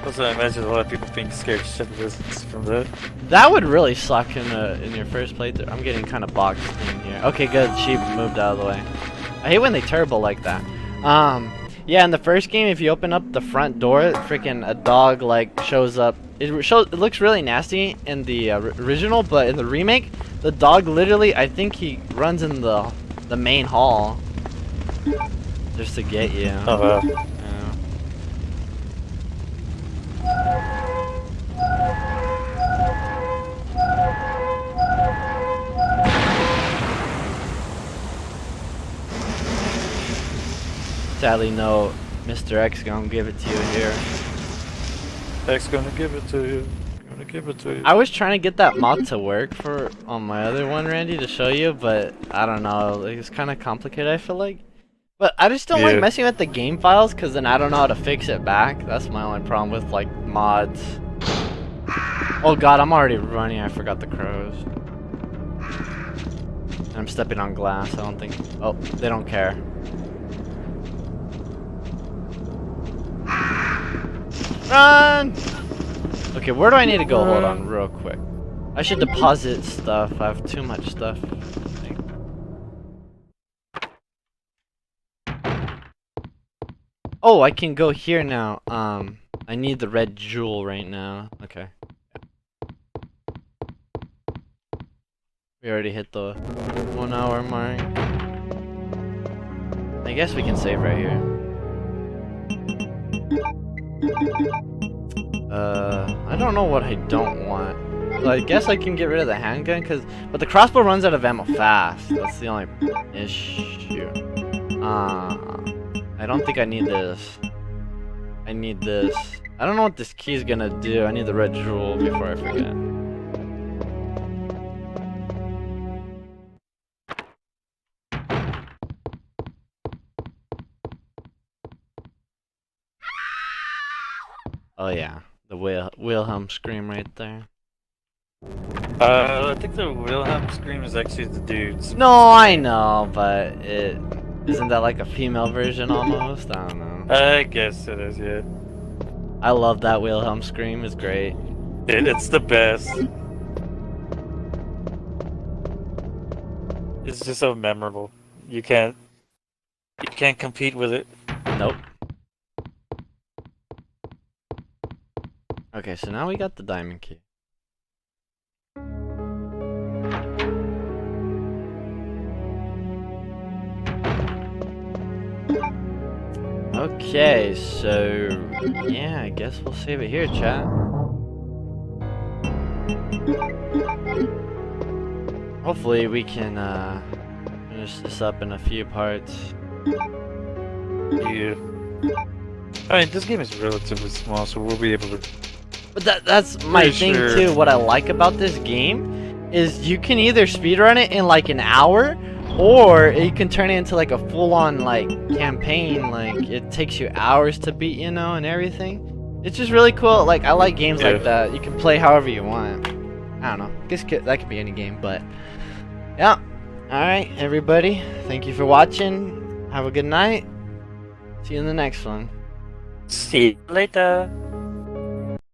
Also, I imagine a lot of people being scared shitless from that. That would really suck in your first playthrough. I'm getting kind of boxed in here. Okay, good. She moved out of the way. I hate when they turbo like that. Yeah, in the first game, if you open up the front door, freaking a dog like shows up. It looks really nasty in the original, but in the remake, the dog literally, I think he runs in the main hall just to get you. Oh, wow. Yeah. Sadly, no, Mr. X gonna give it to you here. X gonna give it to you. Gonna give it to you. I was trying to get that mod to work on my other one, Randy, to show you, but I don't know. Like, it's kind of complicated, I feel like. But I just don't like messing with the game files, because then I don't know how to fix it back. That's my only problem with, like, mods. Oh god, I'm already running. I forgot the crows. And I'm stepping on glass. I don't think... Oh, they don't care. Run! Okay, where do I need to go? Hold on, real quick. I should deposit stuff. I have too much stuff. Oh, I can go here now. I need the red jewel right now. Okay. We already hit the 1 hour mark. I guess we can save right here. I don't know what I don't want. Well, I guess I can get rid of the handgun, but the crossbow runs out of ammo fast. That's the only issue. I don't think I need this. I need this. I don't know what this key is gonna do. I need the red jewel before I forget. Oh yeah, the Wilhelm scream right there. I think the Wilhelm scream is actually the dude's. No, I know, but isn't that like a female version almost? I don't know. I guess it is, yeah. I love that Wilhelm scream. It's great. It's the best. It's just so memorable. You can't compete with it. Nope. Okay, so now we got the diamond key. Okay, so yeah, I guess we'll save it here, chat. Hopefully we can finish this up in a few parts. Yeah. I mean, this game is relatively small, so we'll be able to. But that's my Pretty thing sure. too. What I like about this game is you can either speedrun it in like an hour, or you can turn it into like a full-on like campaign. Like it takes you hours to beat, you know, and everything. It's just really cool. Like I like games Yeah. like that. You can play however you want. I don't know. I guess that could be any game, but yeah. All right, everybody. Thank you for watching. Have a good night. See you in the next one. See you later.